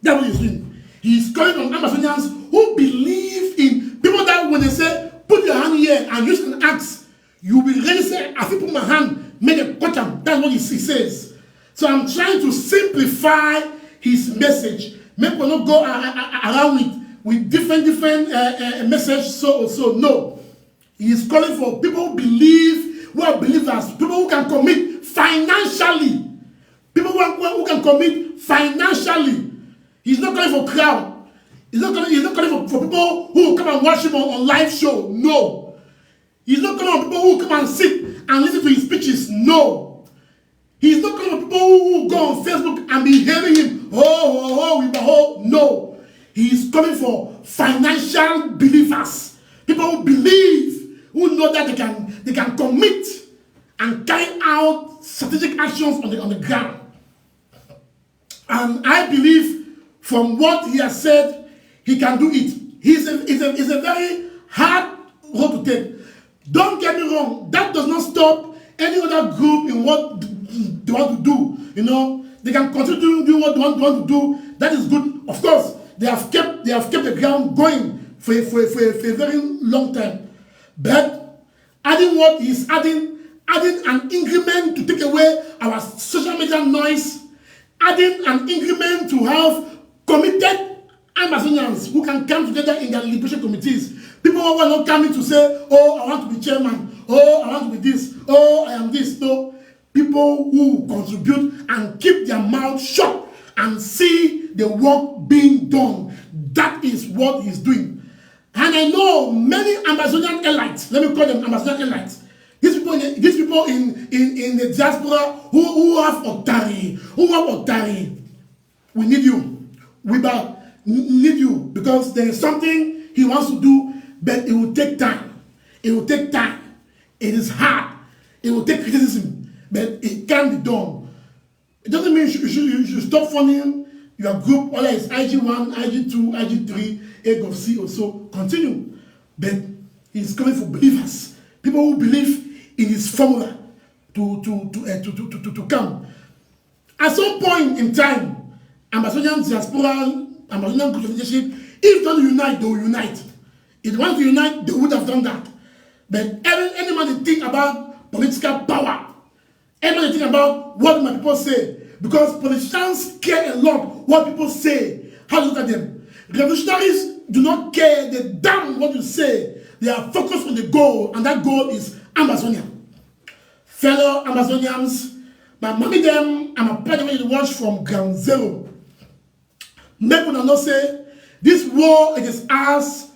That's what he's doing. He's calling on Amazonians who believe in people that when they say, put your hand here and use an axe, you will really say, I put my hand, make a cut. That's what he says. So I'm trying to simplify his message. Make people not go around with different messages. So no. He is calling for people who believe, who are believers, people who can commit financially. People who can commit financially. He's not calling for crowd. He's not calling for people who come and watch him on live show. No. He's not calling for people who come and sit and listen to his speeches. No. He's not calling for people who go on Facebook and be hearing him. No. He's calling for financial believers. People who believe, who know that they can commit and carry out strategic actions on the ground. And I believe from what he has said, he can do it. It's a very hard road to take. Don't get me wrong. That does not stop any other group in what they want to do. You know, they can continue doing what they want to do. That is good. Of course, they have kept the ground going for a very long time. But adding what he's adding, adding an increment to take away our social media noise, adding an increment to have committed Amazonians who can come together in their liberation committees. People who are not coming to say, oh, I want to be chairman, oh, I want to be this, oh, I am this. No, people who contribute and keep their mouth shut and see the work being done. That is what he's doing. And I know many Amazonian elites, let me call them Amazonian elites, these people in the diaspora who have authority, we need you. Wirba need you, because there is something he wants to do, but it will take time. It will take time. It is hard. It will take criticism, but it can be done. It doesn't mean you should stop funding your group, whether it's IG1, IG2, IG3, A of C or so. Continue. But he's coming for believers. People who believe in his formula to come. At some point in time, Amazonian diaspora, Amazonian group leadership, if they don't unite, they will unite. If they want to unite, they would have done that. But anyone think about political power, anyone think about what my people say, because politicians care a lot what people say, how you look at them. Revolutionaries do not care, they damn what you say. They are focused on the goal, and that goal is Amazonia. Fellow Amazonians, my mommy them, I'm a part of the watch from ground zero. Make one not say, this war, it is ours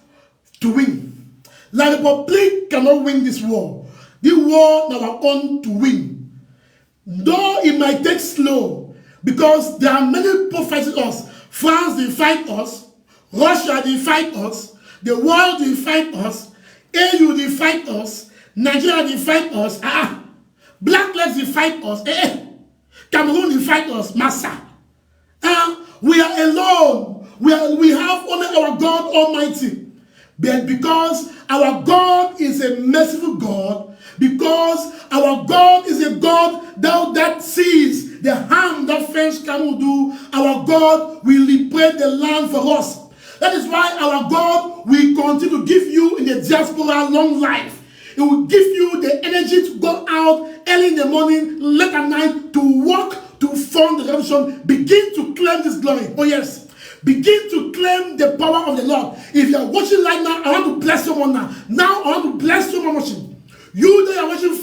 to win. La Republic cannot win this war. The war is our own to win. Though it might take slow, because there are many people fighting us. France, they fight us. Russia, they fight us. The world, they fight us. AU, they fight us. Nigeria, they fight us. Blacklegs, they fight us. Cameroon, they fight us. Massa. We are alone. We have only our God Almighty. But because our God is a merciful God, because our God is a God that sees the harm that French can do, our God will liberate the land for us. That is why our God will continue to give you in the diaspora long life. It will give you the energy to go out early in the morning, late at night, to work, to fund the revolution. Begin to claim this glory. Oh yes. Begin to claim the power of the Lord. If you are watching right now, I want to bless someone now. Now I want to bless someone watching. You that are watching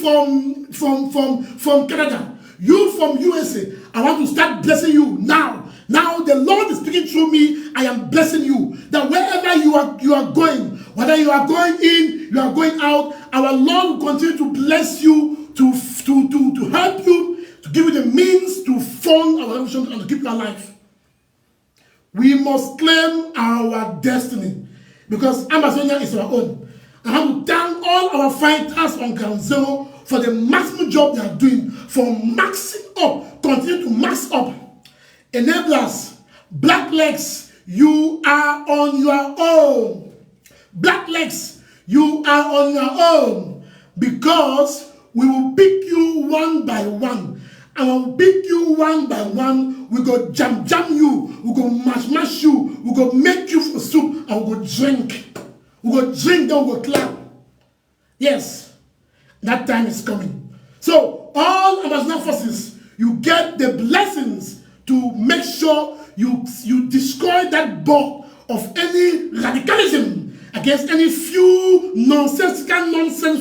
from Canada, you from USA, I want to start blessing you now. Now the Lord is speaking through me. I am blessing you. That wherever you are going, whether you are going in, you are going out, our Lord will continue to bless you, to help you, to give you the means to fund our revolution and to keep you alive. We must claim our destiny, because Amazonia is our own. I want to thank all our fighters on ground zero for the maximum job they are doing, for maxing up, continue to max up. Enablers, blacklegs, you are on your own. Blacklegs, you are on your own, because we will pick you one by one. And when we pick you one by one, we go jam you, we go mash you, we go make you for soup, and we go drink. We go drink, then we go clap. Yes, that time is coming. So all Amazonian forces, you get the blessings to make sure you destroy that bug of any radicalism against any few nonsense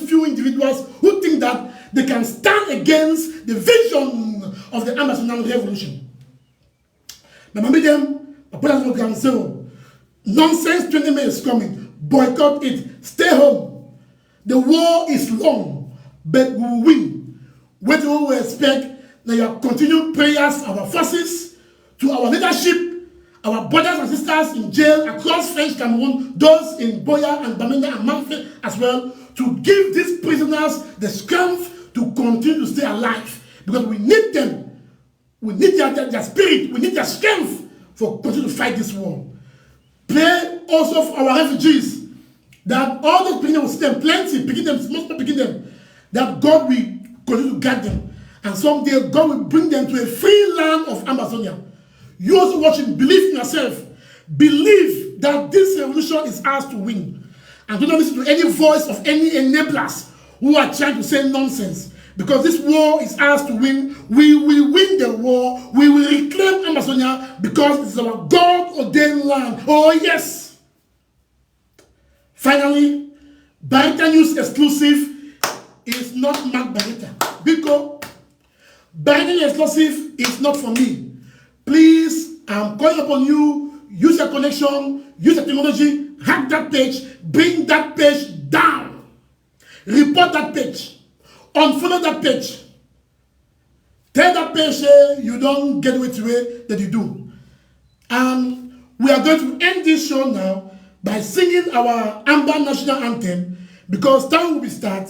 few individuals who think that they can stand against the vision of the Amazonian revolution. Remember them, ground zero. Nonsense 20 minutes coming. Boycott it. Stay home. The war is long, but we will win. What we will expect, now your continued prayers, our forces, to our leadership, our brothers and sisters in jail across French Cameroon, those in Boya and Bamenda and Manfred as well, to give these prisoners the strength to continue to stay alive, because we need them. We need their spirit. We need their strength for continue to fight this war. Pray also for our refugees, that all those people will stay plenty, picking them, small picking them, that God will continue to guide them, and someday God will bring them to a free land of Amazonia. You also watching, believe in yourself. Believe that this revolution is ours to win, and do not listen to any voice of any enablers who are trying to say nonsense. Because this war is ours to win. We will win the war. We will reclaim Amazonia because it's our God-ordained land. Oh, yes. Finally, Barita News exclusive is not marked Barita. Because Barita exclusive is not for me. Please, I'm calling upon you. Use your connection. Use your technology. Hack that page. Bring that page down. Report that page. Unfollow that page. Tell that page you don't get with the way that you do. And we are going to end this show now by singing our Amber National Anthem, because time will be start.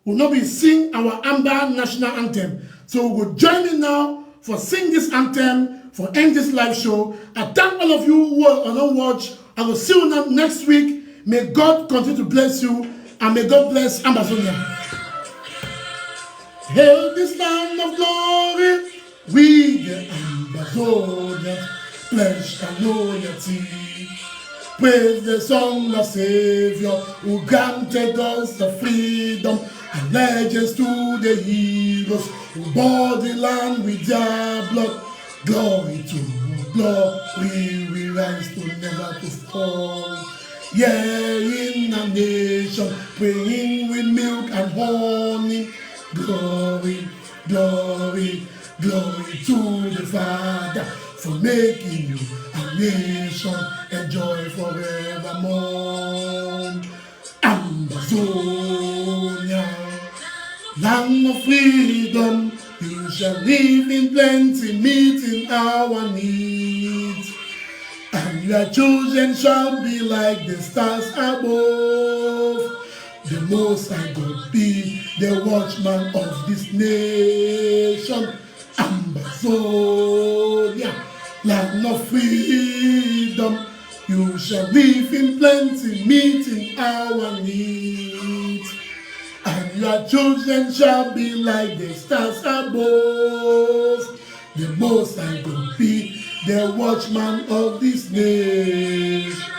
We'll not be singing our Amber National Anthem. So we will join me now for sing this anthem, for end this live show. I thank all of you who are on watch. I will see you now next week. May God continue to bless you, and may God bless Amazonia. Hail this land of glory, we the Ambazonians pledge our loyalty. Praise the song of Savior who granted us the freedom and legends to the heroes who bought the land with their blood. Glory to glory, we rise to never to fall. Yeah, in a nation praying with milk and honey. Glory, glory, glory to the Father for making you a nation, enjoy forevermore. Amazonia, land of freedom, you shall live in plenty, meeting our needs. And your children shall be like the stars above. The Most High God be the watchman of this nation. Amazonia, land of freedom, you shall live in plenty, meeting our needs. And your children shall be like the stars above. The Most High God be the watchman of this nation.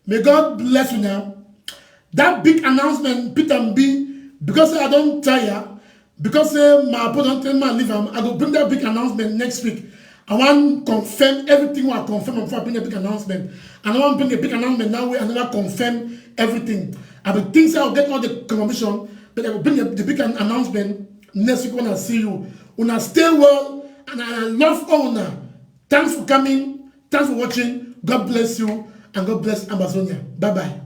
May God bless you now. That big announcement, Peter B, because I don't tire, because my opponent tell me I leave, I will bring that big announcement next week. I want to confirm everything I confirm before I bring a big announcement. And I want to bring a big announcement now where I never confirm everything. I will think I'll get all the confirmation, but I will bring the big announcement next week when I see you. Una stay well, and I love Ona. Thanks for coming. Thanks for watching. God bless you, and God bless Amazonia. Bye-bye.